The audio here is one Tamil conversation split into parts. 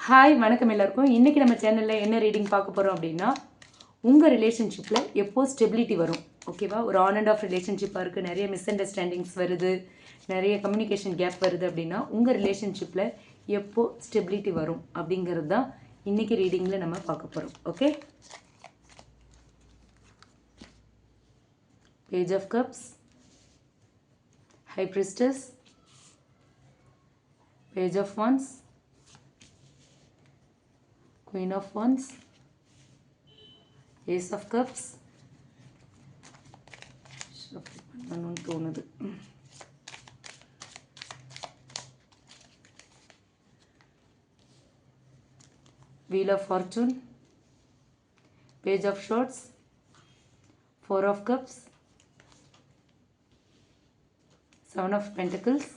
ஹாய் வணக்கம் எல்லாருக்கும். இன்றைக்கி நம்ம சேனலில் என்ன ரீடிங் பார்க்க போகிறோம் அப்படின்னா, உங்கள் ரிலேஷன்ஷிப்பில் எப்போ ஸ்டெபிலிட்டி வரும், ஓகேவா? ஒரு ஆன் அண்ட் ஆஃப் ரிலேஷன்ஷிப்பாக இருக்குது, நிறைய மிஸ் அண்டர்ஸ்டாண்டிங்ஸ் வருது, நிறைய கம்யூனிகேஷன் கேப் வருது அப்படின்னா உங்கள் ரிலேஷன்ஷிப்பில் எப்போ ஸ்டெபிலிட்டி வரும் அப்படிங்கிறது தான் இன்றைக்கி ரீடிங்கில் நம்ம பார்க்க போகிறோம். Okay, page of cups, high priestess, page of wands, Queen of Wands, Ace of Cups, shuffle பண்ணனும்னு தோணுது. Wheel of Fortune, Page of Swords, Four of Cups, Seven of Pentacles,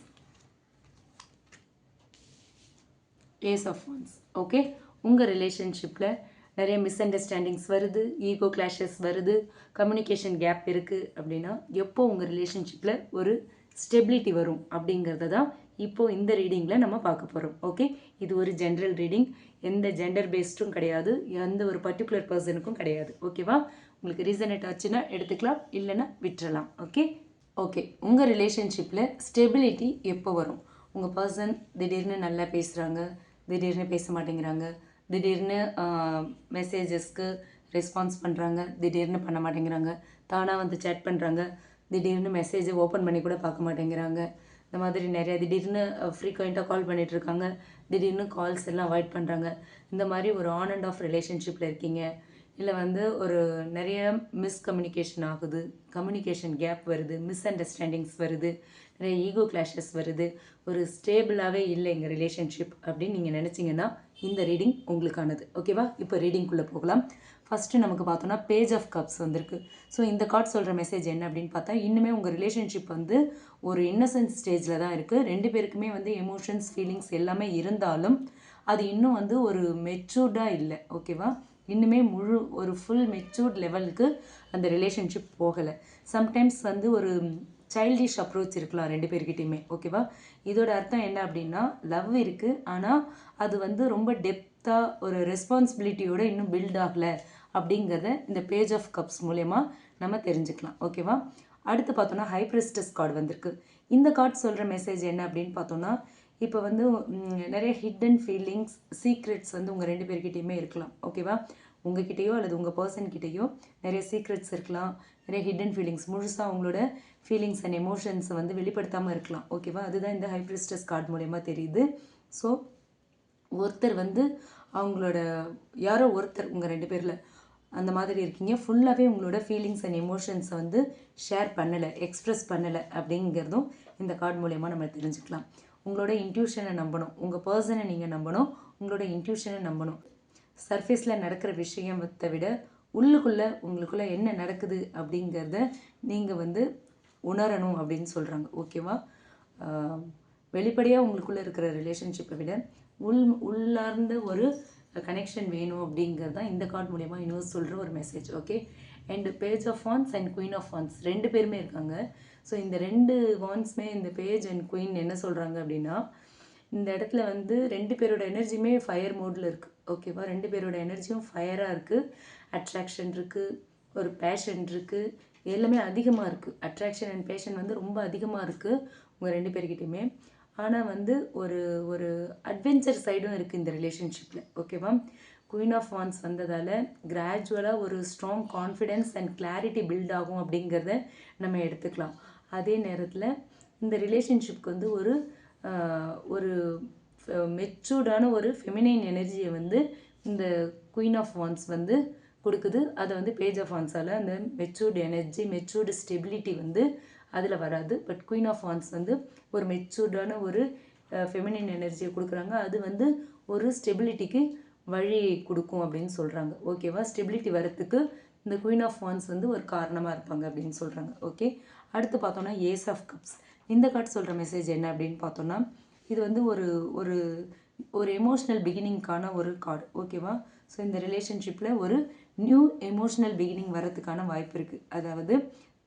Ace of Wands. Okay, உங்கள் ரிலேஷன்ஷிப்பில் நிறைய மிஸ் அண்டர்ஸ்டாண்டிங்ஸ் வருது, ஈகோ கிளாஷஸ் வருது, கம்யூனிகேஷன் கேப் இருக்குது அப்படின்னா எப்போ உங்கள் ரிலேஷன்ஷிப்பில் ஒரு ஸ்டெபிலிட்டி வரும் அப்படிங்கிறத தான் இப்போது இந்த ரீடிங்கில் நம்ம பார்க்க போகிறோம். ஓகே, இது ஒரு ஜென்ரல் ரீடிங், எந்த ஜெண்டர் பேஸ்டும் கிடையாது, எந்த ஒரு பர்டிகுலர் பர்சனுக்கும் கிடையாது. ஓகேவா? உங்களுக்கு ரீசனேட் ஆச்சுன்னா எடுத்துக்கலாம், இல்லைன்னா விட்டுறலாம். ஓகே ஓகே உங்கள் ரிலேஷன்ஷிப்பில் ஸ்டெபிலிட்டி எப்போ வரும்? உங்கள் பர்சன் திடீர்னு நல்லா பேசுகிறாங்க, திடீர்னு பேச மாட்டேங்கிறாங்க, திடீர்னு மெசேஜஸ்க்கு ரெஸ்பான்ஸ் பண்ணுறாங்க, திடீர்னு பண்ண மாட்டேங்கிறாங்க, தானாக வந்து சேட் பண்ணுறாங்க, திடீர்னு மெசேஜை ஓப்பன் பண்ணி கூட பார்க்க மாட்டேங்கிறாங்க. இந்த மாதிரி நிறையா திடீர்னு ஃப்ரீக்வெண்ட்டாக கால் பண்ணிகிட்ருக்காங்க, திடீர்னு கால்ஸ் எல்லாம் அவாய்ட் பண்ணுறாங்க. இந்த மாதிரி ஒரு ஆன் அண்ட் ஆஃப் ரிலேஷன்ஷிப்பில் இருக்கீங்க, இல்லை வந்து ஒரு நிறைய மிஸ்கம்யூனிகேஷன் ஆகுது, கம்யூனிகேஷன் கேப் வருது, மிஸ் அண்டர்ஸ்டாண்டிங்ஸ் வருது, நிறைய ஈகோ கிளாஷஸ் வருது, ஒரு ஸ்டேபிளாகவே இல்லை எங்கள் ரிலேஷன்ஷிப் அப்படின்னு நீங்கள் நினச்சிங்கன்னா இந்த ரீடிங் உங்களுக்கானது. ஓகேவா? இப்போ ரீடிங்குள்ளே போகலாம். ஃபஸ்ட்டு நமக்கு பார்த்தோன்னா பேஜ் ஆஃப் கப்ஸ் வந்திருக்கு. ஸோ இந்த கார்ட் சொல்கிற மெசேஜ் என்ன அப்படின்னு பார்த்தா, இன்னுமே உங்கள் ரிலேஷன்ஷிப் வந்து ஒரு இன்னசென்ட் ஸ்டேஜில் தான் இருக்குது. ரெண்டு பேருக்குமே வந்து எமோஷன்ஸ், ஃபீலிங்ஸ் எல்லாமே இருந்தாலும் அது இன்னும் வந்து ஒரு மெச்சூர்டாக இல்லை. ஓகேவா? இன்னுமே ஒரு ஃபுல் மெச்சூர்ட் லெவலுக்கு அந்த ரிலேஷன்ஷிப் போகலை. சம்டைம்ஸ் வந்து ஒரு சைல்டிஷ் அப்ரோச் இருக்கலாம் ரெண்டு பேர்கிட்டையுமே. ஓகேவா? இதோட அர்த்தம் என்ன அப்படின்னா, லவ் இருக்குது, ஆனால் அது வந்து ரொம்ப டெப்த்தாக ஒரு ரெஸ்பான்சிபிலிட்டியோடு இன்னும் பில்ட் ஆகலை அப்படிங்கிறத இந்த பேஜ் ஆஃப் கப்ஸ் மூலயமா நம்ம தெரிஞ்சுக்கலாம். ஓகேவா? அடுத்து பார்த்தோன்னா ஹை பிரிஸ்டஸ் கார்டு வந்திருக்கு. இந்த கார்டு சொல்கிற மெசேஜ் என்ன அப்படின்னு பார்த்தோன்னா, இப்போ வந்து நிறைய ஹிடன் ஃபீலிங்ஸ், சீக்ரெட்ஸ் வந்து உங்கள் ரெண்டு பேர்கிட்டையுமே இருக்கலாம். ஓகேவா? உங்ககிட்டயோ அல்லது உங்கள் பர்சன்கிட்டயோ நிறைய சீக்ரெட்ஸ் இருக்கலாம், நிறைய ஹிடன் ஃபீலிங்ஸ், முழுசாக அவங்களோட ஃபீலிங்ஸ் அண்ட் எமோஷன்ஸை வந்து வெளிப்படுத்தாமல் இருக்கலாம். ஓகேவா? அதுதான் இந்த ஹை பிரிஸ்டஸ் கார்டு மூலயமா தெரியுது. ஸோ ஒருத்தர் வந்து அவங்களோட யாரோ ஒருத்தர் உங்கள் ரெண்டு பேரில் அந்த மாதிரி இருக்கீங்க, ஃபுல்லாகவே உங்களோட ஃபீலிங்ஸ் அண்ட் எமோஷன்ஸை வந்து ஷேர் பண்ணலை, எக்ஸ்ப்ரெஸ் பண்ணலை அப்படிங்கிறதும் இந்த கார்டு மூலயமா நம்ம தெரிஞ்சுக்கலாம். உங்களோட இன்ட்யூஷனை நம்பணும், உங்கள் பர்சனை நீங்கள் நம்பணும், உங்களோட இன்ட்யூஷனை நம்பணும். சர்ஃபேஸில் நடக்கிற விஷயத்தை விட உங்களுக்குள்ளே என்ன நடக்குது அப்படிங்கிறத நீங்கள் வந்து உணரணும் அப்படின்னு சொல்கிறாங்க. ஓகேவா? வெளிப்படையாக உங்களுக்குள்ளே இருக்கிற ரிலேஷன்ஷிப்பை விட உள்ளார்ந்த ஒரு கனெக்ஷன் வேணும் அப்படிங்கிறது தான் இந்த கார்டு மூலயமா யூனிவர்ஸ் சொல்கிற ஒரு message. Okay, and page of wands and queen of wands ரெண்டு பேருமே இருக்காங்க. ஸோ இந்த ரெண்டு வான்ஸுமே, இந்த பேஜ் அண்ட் குயின் என்ன சொல்கிறாங்க அப்படின்னா, இந்த இடத்துல வந்து ரெண்டு பேரோட எனர்ஜியுமே ஃபயர் மோடில் இருக்குது. ஓகேவா? ரெண்டு பேரோட எனர்ஜியும் ஃபயராக இருக்குது, அட்ராக்ஷன் இருக்குது, ஒரு பேஷன் இருக்குது, எல்லாமே அதிகமாக இருக்குது. அட்ராக்ஷன் அண்ட் பேஷன் வந்து ரொம்ப அதிகமாக இருக்குது உங்கள் ரெண்டு பேர்கிட்டையுமே. ஆனால் வந்து ஒரு அட்வென்ச்சர் சைடும் இருக்குது இந்த ரிலேஷன்ஷிப்பில். ஓகேவா? குயின் ஆஃப் வான்ஸ் வந்ததால் கிராஜுவலாக ஒரு strong confidence and clarity build ஆகும் அப்படிங்கிறத நம்ம எடுத்துக்கலாம். அதே நேரத்தில் இந்த ரிலேஷன்ஷிப்க்கு வந்து ஒரு மெச்சூர்டான ஒரு ஃபெமினைன் எனர்ஜியை வந்து இந்த குயின் ஆஃப் வான்ஸ் வந்து கொடுக்குது. அதை வந்து பேஜ் ஆஃப் வான்ஸால் அந்த மெச்சூர்டு எனர்ஜி, மெச்சூர்டு ஸ்டெபிலிட்டி வந்து அதில் வராது. பட் குயின் ஆஃப் வான்ஸ் வந்து ஒரு மெச்சூர்டான ஒரு ஃபெமினைன் எனர்ஜியை கொடுக்குறாங்க. அது வந்து ஒரு ஸ்டெபிலிட்டிக்கு வழி கொடுக்கும் அப்படின்னு சொல்கிறாங்க. ஓகேவா? ஸ்டெபிலிட்டி வரத்துக்கு இந்த குயின் ஆஃப் வான்ஸ் வந்து ஒரு காரணமாக இருப்பாங்க அப்படின்னு சொல்கிறாங்க. ஓகே, அடுத்து பார்த்தோன்னா ஏஸ் ஆஃப் கப்ஸ். இந்த கார்டு சொல்கிற மெசேஜ் என்ன அப்படின்னு பார்த்தோன்னா, இது வந்து ஒரு எமோஷ்னல் பிகினிங்கான ஒரு கார்டு. ஓகேவா? ஸோ இந்த ரிலேஷன்ஷிப்பில் ஒரு நியூ எமோஷ்னல் பிகினிங் வரதுக்கான வாய்ப்பு இருக்குது. அதாவது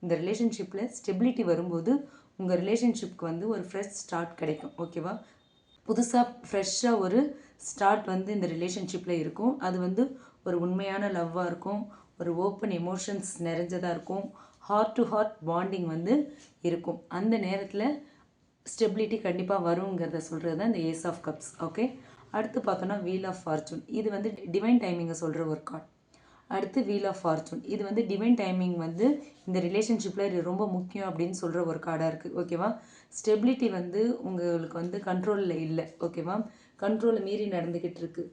இந்த ரிலேஷன்ஷிப்பில் ஸ்டெபிலிட்டி வரும்போது உங்கள் ரிலேஷன்ஷிப்க்கு வந்து ஒரு ஃப்ரெஷ் ஸ்டார்ட் கிடைக்கும். ஓகேவா? புதுசாக ஃப்ரெஷ்ஷாக ஒரு ஸ்டார்ட் வந்து இந்த ரிலேஷன்ஷிப்பில் இருக்கும். அது வந்து ஒரு உண்மையான லவ்வாக இருக்கும், ஒரு ஓப்பன் எமோஷன்ஸ் நிறைஞ்சதாக இருக்கும், ஹார்ட் டு ஹார்ட் பாண்டிங் வந்து இருக்கும். அந்த நேரத்தில் ஸ்டெபிலிட்டி கண்டிப்பாக வருங்கிறத சொல்கிறது தான் இந்த ஏஸ் ஆஃப் கப்ஸ். ஓகே, அடுத்து பார்த்தோன்னா வீல் ஆஃப் ஃபார்ச்சூன். இது வந்து டிவைன் டைமிங்கை சொல்கிற ஒரு கார்டு. அடுத்து வீல் ஆஃப் ஃபார்ச்சூன். இது வந்து டிவைன் டைமிங் வந்து இந்த ரிலேஷன்ஷிப்பில் இது ரொம்ப முக்கியம் அப்படின்னு சொல்கிற ஒரு கார்டாக இருக்குது. ஓகேவா, ஸ்டெபிலிட்டி வந்து உங்களுக்கு வந்து கண்ட்ரோலில் இல்லை. ஓகேவா, கண்ட்ரோலை மீறி நடந்துக்கிட்டு இருக்குது.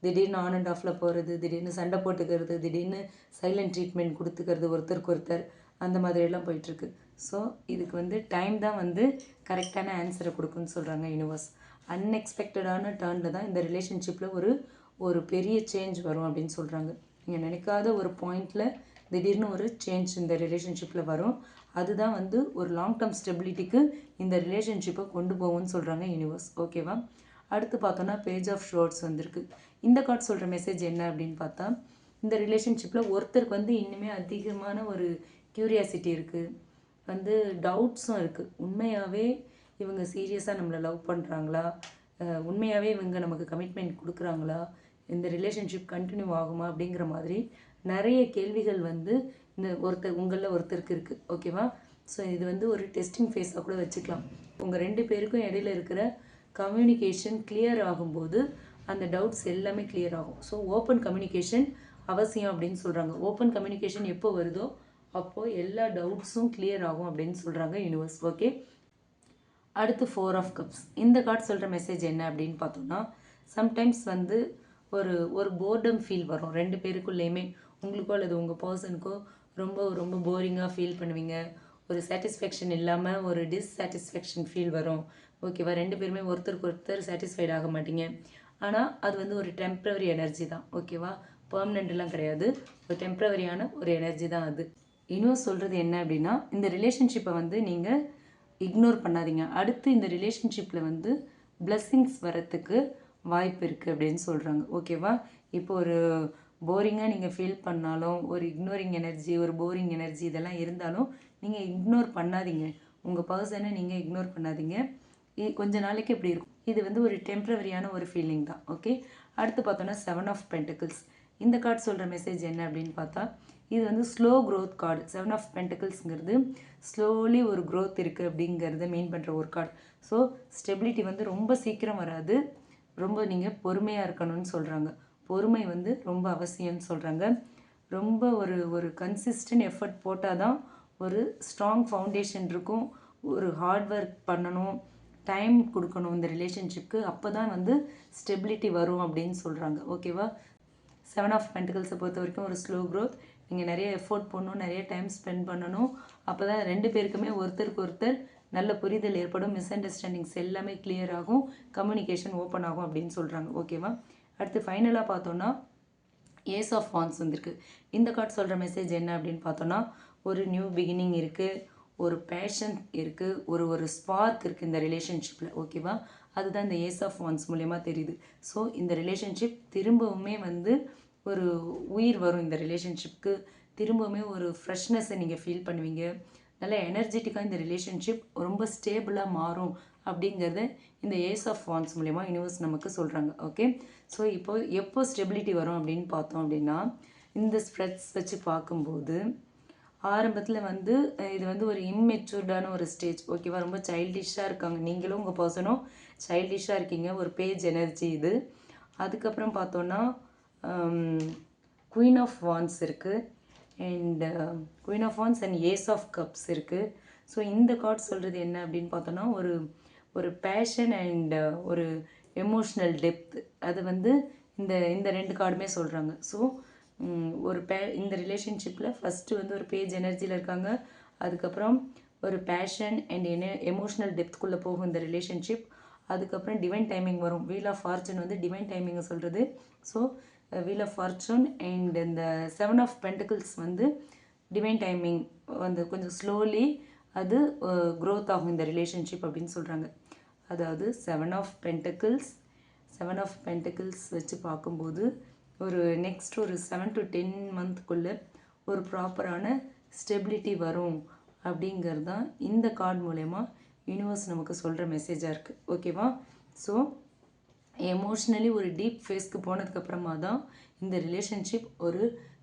திடீர்னு ஆன் அண்ட் ஆஃபில் போகிறது, திடீர்னு சண்டை போட்டுக்கிறது, திடீர்னு சைலண்ட் ட்ரீட்மெண்ட் கொடுத்துக்கிறது ஒருத்தருக்கு ஒருத்தர், அந்த மாதிரியெல்லாம் போயிட்டுருக்கு. ஸோ இதுக்கு வந்து டைம் தான் வந்து கரெக்டான ஆன்சரை கொடுக்குன்னு சொல்கிறாங்க யூனிவர்ஸ். அன்எக்ஸ்பெக்டடான டேர்னில் தான் இந்த ரிலேஷன்ஷிப்பில் ஒரு பெரிய சேஞ்ச் வரும் அப்படின்னு சொல்கிறாங்க. நீங்கள் நினைக்காத ஒரு பாயிண்டில் திடீர்னு ஒரு சேஞ்ச் இந்த ரிலேஷன்ஷிப்பில் வரும். அதுதான் வந்து ஒரு லாங் டேர்ம் ஸ்டெபிலிட்டிக்கு இந்த ரிலேஷன்ஷிப்பை கொண்டு போகும்னு சொல்கிறாங்க யூனிவர்ஸ். ஓகேவா, அடுத்து பார்த்தோன்னா பேஜ் ஆஃப் ஷோர்ட்ஸ் வந்திருக்கு. இந்த கார்டு சொல்கிற மெசேஜ் என்ன அப்படின்னு பார்த்தா, இந்த ரிலேஷன்ஷிப்பில் ஒருத்தருக்கு வந்து இன்னுமே அதிகமான ஒரு க்யூரியாசிட்டி இருக்குது, வந்து டவுட்ஸும் இருக்குது. உண்மையாகவே இவங்க சீரியஸாக நம்மளை லவ் பண்ணுறாங்களா, உண்மையாகவே இவங்க நமக்கு கமிட்மெண்ட் கொடுக்குறாங்களா, இந்த ரிலேஷன்ஷிப் கண்டினியூ ஆகுமா அப்படிங்கிற மாதிரி நிறைய கேள்விகள் வந்து இந்த உங்களில் ஒருத்தருக்கு இருக்குது. ஓகேவா, ஸோ இது வந்து ஒரு டெஸ்டிங் ஃபேஸாக கூட வச்சுக்கலாம். உங்கள் 2 பேருக்கும் இடையில இருக்கிற கம்யூனிகேஷன் கிளியர் ஆகும்போது அந்த டவுட்ஸ் எல்லாமே கிளியர் ஆகும். ஸோ ஓப்பன் கம்யூனிகேஷன் அவசியம் அப்படின்னு சொல்கிறாங்க. ஓப்பன் கம்யூனிகேஷன் எப்போ வருதோ அப்போது எல்லா டவுட்ஸும் கிளியர் ஆகும் அப்படின்னு சொல்கிறாங்க யூனிவர்ஸ். ஓகே, அடுத்து 4 ஆஃப் கப்ஸ். இந்த கார்டு சொல்கிற மெசேஜ் என்ன அப்படின்னு பார்த்தோன்னா, சம்டைம்ஸ் வந்து ஒரு போர்டம் ஃபீல் வரும் 2 பேருக்குள்ளேயுமே. உங்களுக்கோ அல்லது உங்கள் பர்சனுக்கோ ரொம்ப ரொம்ப போரிங்காக ஃபீல் பண்ணுவீங்க. ஒரு சாட்டிஸ்ஃபேக்ஷன் இல்லாமல் ஒரு டிஸ்சாட்டிஸ்ஃபேக்ஷன் ஃபீல் வரும். ஓகேவா, 2 பேருமே ஒருத்தருக்கு ஒருத்தர் சாட்டிஸ்ஃபைட் ஆக மாட்டீங்க. ஆனால் அது வந்து ஒரு டெம்ப்ரவரி எனர்ஜி தான். ஓகேவா, பெர்மனெண்ட்லாம் கிடையாது, ஒரு டெம்ப்ரவரியான ஒரு எனர்ஜி தான் அது. இன்னும் சொல்கிறது என்ன அப்படின்னா, இந்த ரிலேஷன்ஷிப்பை வந்து நீங்கள் இக்னோர் பண்ணாதீங்க. அடுத்து இந்த ரிலேஷன்ஷிப்பில் வந்து பிளெஸ்ஸிங்ஸ் வரத்துக்கு வாய்ப்பு இருக்குது அப்படின்னு சொல்கிறாங்க. ஓகேவா, இப்போ ஒரு போரிங்காக நீங்கள் ஃபீல் பண்ணாலும், ஒரு இக்னோரிங் எனர்ஜி, ஒரு போரிங் எனர்ஜி இதெல்லாம் இருந்தாலும் நீங்கள் இக்னோர் பண்ணாதீங்க. உங்கள் பர்சனை நீங்கள் இக்னோர் பண்ணாதீங்க. கொஞ்ச நாளைக்கு இப்படி இருக்கும். இது வந்து ஒரு டெம்ப்ரவரியான ஒரு ஃபீலிங் தான். ஓகே, அடுத்து பார்த்தோன்னா 7 ஆஃப் பென்டிகிள்ஸ். இந்த கார்டு சொல்கிற மெசேஜ் என்ன அப்படின்னு பார்த்தா, இது வந்து ஸ்லோ க்ரோத் கார்டு. 7 ஆஃப் பென்டிகிள்ஸுங்கிறது ஸ்லோலி ஒரு க்ரோத் இருக்குது அப்படிங்கிறத மீன் பண்ணுற ஒரு கார்டு. ஸோ ஸ்டெபிலிட்டி வந்து ரொம்ப சீக்கிரம் வராது, ரொம்ப நீங்கள் பொறுமையாக இருக்கணும்னு சொல்கிறாங்க. பொறுமை வந்து ரொம்ப அவசியம்னு சொல்கிறாங்க. ரொம்ப ஒரு கன்சிஸ்டன்ட் எஃபர்ட் போட்டால் தான் ஒரு ஸ்ட்ராங் ஃபவுண்டேஷன் இருக்கும். ஒரு ஹார்ட் ஒர்க் பண்ணணும், டைம் கொடுக்கணும் இந்த ரிலேஷன்ஷிப்க்கு, அப்போ தான் வந்து ஸ்டெபிலிட்டி வரும் அப்படின்னு சொல்கிறாங்க. ஓகேவா, 7 ஆஃப் பென்டிகிள்ஸை பொறுத்த வரைக்கும் ஒரு ஸ்லோ க்ரோத். நீங்கள் நிறைய எஃபோர்ட் பண்ணணும், நிறைய டைம் ஸ்பெண்ட் பண்ணணும். அப்போ தான் 2 பேருக்குமே ஒருத்தருக்கு ஒருத்தர் நல்ல புரிதல் ஏற்படும், மிஸ் அண்டர்ஸ்டாண்டிங்ஸ் எல்லாமே கிளியர் ஆகும், கம்யூனிகேஷன் ஓப்பன் ஆகும் அப்படின்னு சொல்கிறாங்க. ஓகேவா, அடுத்து ஃபைனலாக பார்த்தோன்னா ஏஸ் ஆஃப் வான்ஸ் வந்திருக்கு. இந்த கார்டு சொல்கிற மெசேஜ் என்ன அப்படின்னு பார்த்தோன்னா, ஒரு நியூ பிகினிங் இருக்குது, ஒரு பேஷன் இருக்குது, ஒரு ஸ்பார்க் இருக்குது இந்த ரிலேஷன்ஷிப்பில். ஓகேவா, அதுதான் இந்த ஏஸ் ஆஃப் வான்ஸ் மூலயமா தெரியுது. ஸோ இந்த ரிலேஷன்ஷிப் திரும்பவுமே வந்து ஒரு உயிர் வரும் இந்த ரிலேஷன்ஷிப்க்கு. திரும்பவுமே ஒரு ஃப்ரெஷ்னஸை நீங்கள் ஃபீல் பண்ணுவீங்க. நல்ல எனர்ஜெட்டிக்காக இந்த ரிலேஷன்ஷிப் ரொம்ப ஸ்டேபிளாக மாறும் அப்படிங்கிறத இந்த ஏஸ் ஆஃப் வான்ஸ் மூலயமா யூனிவர்ஸ் நமக்கு சொல்கிறாங்க. ஓகே, ஸோ எப்போ ஸ்டெபிலிட்டி வரும் அப்படின்னு பார்த்தோம் அப்படின்னா, இந்த ஸ்ப்ரெட்ஸ் வச்சு பார்க்கும்போது ஆரம்பத்தில் வந்து இது வந்து ஒரு இம்மெச்சூர்டான ஒரு ஸ்டேஜ். ஓகேவா, ரொம்ப சைல்டிஷாக இருக்காங்க, நீங்களும் உங்கள் பர்சனும் சைல்டிஷாக இருக்கீங்க, ஒரு பேஜ் எனர்ஜி இது. அதுக்கப்புறம் பார்த்தோன்னா குயின் ஆஃப் வான்ஸ் இருக்குது, and queen of wands and ace of cups இருக்குது. ஸோ இந்த கார்டு சொல்கிறது என்ன அப்படின்னு பார்த்தோன்னா, ஒரு பேஷன் அண்ட் ஒரு எமோஷ்னல் டெப்த், அது வந்து இந்த 2 கார்டுமே சொல்கிறாங்க. ஸோ இந்த ரிலேஷன்ஷிப்பில் ஃபஸ்ட்டு வந்து ஒரு பேஜ் எனர்ஜியில் இருக்காங்க, அதுக்கப்புறம் ஒரு பேஷன் அண்ட் எமோஷ்னல் டெப்த்குள்ளே போகும் இந்த ரிலேஷன்ஷிப். அதுக்கப்புறம் டிவைன் டைமிங் வரும். வீல் ஆஃப் ஃபார்ச்சூன் வந்து டிவைன் டைமிங்கை சொல்கிறது. So wheel of fortune and இந்த 7 ஆஃப் பென்டிகிள்ஸ் வந்து டிவைன் டைமிங் வந்து கொஞ்சம் ஸ்லோலி அது க்ரோத் ஆகும் இந்த ரிலேஷன்ஷிப் அப்படின்னு சொல்கிறாங்க. அதாவது 7 ஆஃப் பென்டிகிள்ஸ் வச்சு பார்க்கும்போது ஒரு நெக்ஸ்ட் ஒரு 7 to 10 மந்த்க்குள்ளே ஒரு ப்ராப்பரான ஸ்டெபிலிட்டி வரும் அப்படிங்கிறது தான் இந்த கார்டு மூலயமா யூனிவர்ஸ் நமக்கு சொல்கிற மெசேஜாக இருக்குது. ஓகேவா, ஸோ எமோஷ்னலி ஒரு டீப் ஃபேஸ்க்கு போனதுக்கப்புறமா தான் இந்த ரிலேஷன்ஷிப் ஒரு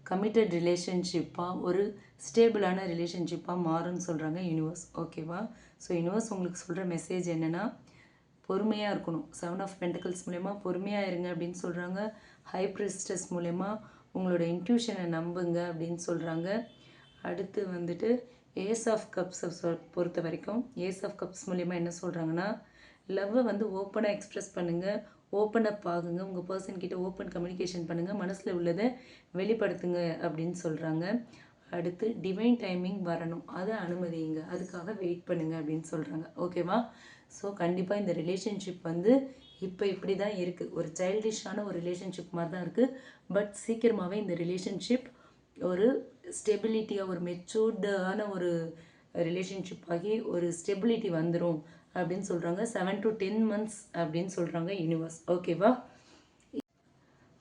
கமிட்டட் ரிலேஷன்ஷிப்பாக ஒரு ஸ்டேபிளான ரிலேஷன்ஷிப்பாக மாறும்னு சொல்கிறாங்க யூனிவர்ஸ். ஓகேவா? ஸோ யூனிவர்ஸ் உங்களுக்கு சொல்கிற மெசேஜ் என்னென்னா, பொறுமையாக இருக்கணும். 7 ஆஃப் பென்டக்கிள்ஸ் மூலயமா பொறுமையாக இருங்க அப்படின்னு சொல்கிறாங்க. ஹை பிரிஸ்டஸ் மூலயமா உங்களோட இன்ட்யூஷனை நம்புங்க அப்படின்னு சொல்கிறாங்க. அடுத்து வந்துட்டு ஏஸ் ஆஃப் கப்ஸை பொறுத்த வரைக்கும் ஏஸ் ஆஃப் கப்ஸ் மூலயமா என்ன சொல்கிறாங்கன்னா, லவ்வை வந்து ஓப்பனாக எக்ஸ்ப்ரெஸ் பண்ணுங்கள், ஓப்பனப் ஆகுங்க, உங்கள் பர்சன்கிட்ட ஓப்பன் கம்யூனிகேஷன் பண்ணுங்கள், மனசில் உள்ளதை வெளிப்படுத்துங்க அப்படின்னு சொல்கிறாங்க. அடுத்து டிவைன் டைமிங் வரணும், அதை அனுமதிங்க, அதுக்காக வெயிட் பண்ணுங்கள் அப்படின்னு சொல்கிறாங்க. ஓகேவா? ஸோ கண்டிப்பாக இந்த ரிலேஷன்ஷிப் வந்து இப்போ இப்படி தான் இருக்குது, ஒரு சைல்டிஷான ஒரு ரிலேஷன்ஷிப் மாதிரி தான் இருக்குது. பட் சீக்கிரமாகவே இந்த ரிலேஷன்ஷிப் ஒரு ஸ்டெபிலிட்டியாக ஒரு மெச்சூர்டான ஒரு ரிலேஷன்ஷிப் ஆகி ஒரு ஸ்டெபிலிட்டி வந்துடும் அப்படின்னு சொல்கிறாங்க. 7 to 10 months அப்படின்னு சொல்கிறாங்க யூனிவர்ஸ். ஓகேவா?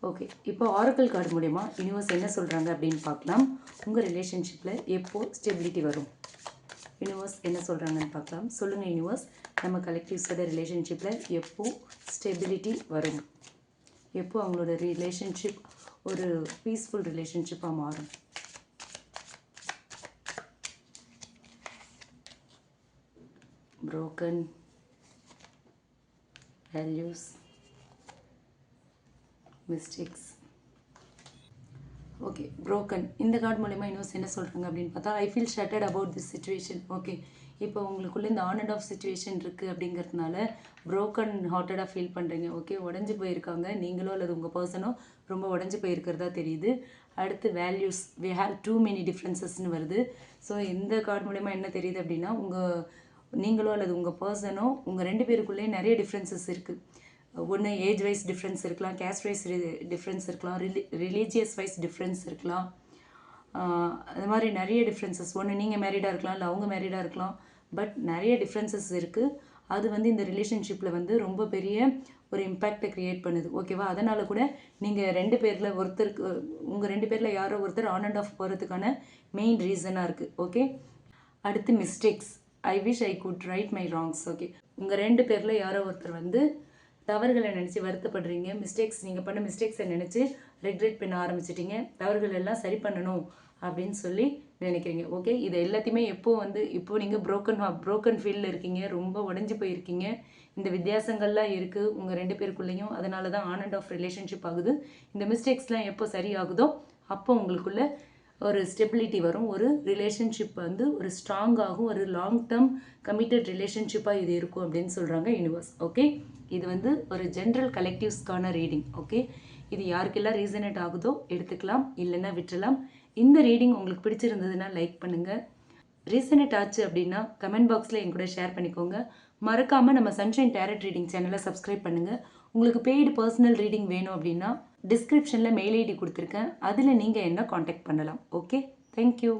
ஓகே, இப்போ ஆரக்கிள் கார்டு மூலமா யூனிவர்ஸ் என்ன சொல்கிறாங்க அப்படின்னு பார்க்கலாம். உங்கள் ரிலேஷன்ஷிப்பில் எப்போது ஸ்டெபிலிட்டி வரும், யூனிவர்ஸ் என்ன சொல்கிறாங்கன்னு பார்க்கலாம். சொல்லுங்கள் யூனிவர்ஸ், நம்ம கலெக்டிவ்ஸோட ரிலேஷன்ஷிப்பில் எப்போது ஸ்டெபிலிட்டி வரும், எப்போ அவங்களோட ரிலேஷன்ஷிப் ஒரு பீஸ்ஃபுல் ரிலேஷன்ஷிப்பாக மாறும். broken values, mistakes. Okay, broken இந்த கார்டு மூலமா யூனிவர்ஸ் என்ன சொல்கிறாங்க அப்படின்னு பார்த்தா, I feel shattered about this situation. Okay, இப்போ உங்களுக்குள்ளே இந்த ஆன் அண்ட் ஆஃப் சிச்சுவேஷன் இருக்குது அப்படிங்கிறதுனால ப்ரோக்கன் ஹார்ட்டடாக ஃபீல் பண்ணுறீங்க. ஓகே, உடஞ்சி போயிருக்காங்க நீங்களோ அல்லது உங்கள் பர்சனோ ரொம்ப உடஞ்சி போயிருக்கிறதா தெரியுது. அடுத்து values, we have too many டிஃப்ரென்சஸ்ன்னு வருது. ஸோ இந்த கார்டு மூலமா என்ன தெரியுது அப்படின்னா, நீங்களோ அல்லது உங்கள் பர்சனோ உங்கள் 2 பேருக்குள்ளேயே நிறைய டிஃப்ரென்சஸ் இருக்குது. ஒன்று ஏஜ் வைஸ் டிஃப்ரென்ஸ் இருக்கலாம், கேஸ்ட் வைஸ் டிஃப்ரென்ஸ் இருக்கலாம், ரிலீஜியஸ் வைஸ் டிஃப்ரென்ஸ் இருக்கலாம். அது மாதிரி நிறைய டிஃப்ரென்சஸ், ஒன்று நீங்கள் மேரிடாக இருக்கலாம், இல்லை அவங்க மேரிடாக இருக்கலாம். பட் நிறைய டிஃப்ரென்சஸ் இருக்குது. அது வந்து இந்த ரிலேஷன்ஷிப்பில் வந்து ரொம்ப பெரிய ஒரு இம்பேக்டை க்ரியேட் பண்ணுது. ஓகேவா? அதனால் கூட நீங்கள் 2 பேரில் ஒருத்தருக்கு, உங்கள் 2 பேரில் யாரோ ஒருத்தர் ஆன் அண்ட் ஆஃப் போகிறதுக்கான மெயின் ரீசனாக இருக்குது. ஓகே, அடுத்து mistakes, I wish I could right my wrongs. Okay, உங்கள் 2 பேரில் யாரோ ஒருத்தர் வந்து தவறுகளை நினச்சி வருத்தப்படுறீங்க. மிஸ்டேக்ஸ், நீங்கள் பண்ண மிஸ்டேக்ஸை நினச்சி ரெக்ரெட் பண்ண ஆரம்பிச்சிட்டிங்க. தவறுகள் எல்லாம் சரி பண்ணணும் அப்படின்னு சொல்லி நினைக்கிறீங்க. ஓகே, இது எல்லாத்தையுமே இப்போ நீங்கள் ப்ரோக்கன் ஃபீல்டில் இருக்கீங்க, ரொம்ப உடஞ்சி போயிருக்கீங்க. இந்த வித்தியாசங்கள்லாம் இருக்குது உங்கள் 2 பேருக்குள்ளேயும். அதனால தான் ஆன் அண்ட் ஆஃப் ரிலேஷன்ஷிப் ஆகுது. இந்த மிஸ்டேக்ஸ்லாம் எப்போ சரி ஆகுதோ அப்போ உங்களுக்குள்ள ஒரு ஸ்டெபிலிட்டி வரும். ஒரு ரிலேஷன்ஷிப் வந்து ஒரு ஸ்ட்ராங்காகும், ஒரு லாங் டேர்ம் கமிட்டட் ரிலேஷன்ஷிப்பாக இது இருக்கும் அப்படின்னு சொல்கிறாங்க யூனிவர்ஸ். ஓகே, இது வந்து ஒரு ஜென்ரல் கலெக்டிவ்ஸ்க்கான ரீடிங். ஓகே, இது யாருக்கெல்லாம் ரீசனேட் ஆகுதோ எடுத்துக்கலாம், இல்லைன்னா விட்டுலாம். இந்த ரீடிங் உங்களுக்கு பிடிச்சிருந்ததுன்னா லைக் பண்ணுங்கள். ரீசனேட் ஆச்சு அப்படின்னா கமெண்ட் பாக்ஸில் என் கூட ஷேர் பண்ணிக்கோங்க. மறக்காமல் நம்ம சன்ஷைன் டேரட் ரீடிங் சேனலை சப்ஸ்கிரைப் பண்ணுங்கள். உங்களுக்கு பெய்டு பர்சனல் ரீடிங் வேணும் அப்படின்னா டிஸ்கிரிப்ஷனில் மெயில் ஐடி கொடுத்துருக்கேன், அதில் நீங்கள் என்ன காண்டாக்ட் பண்ணலாம். Okay, thank you.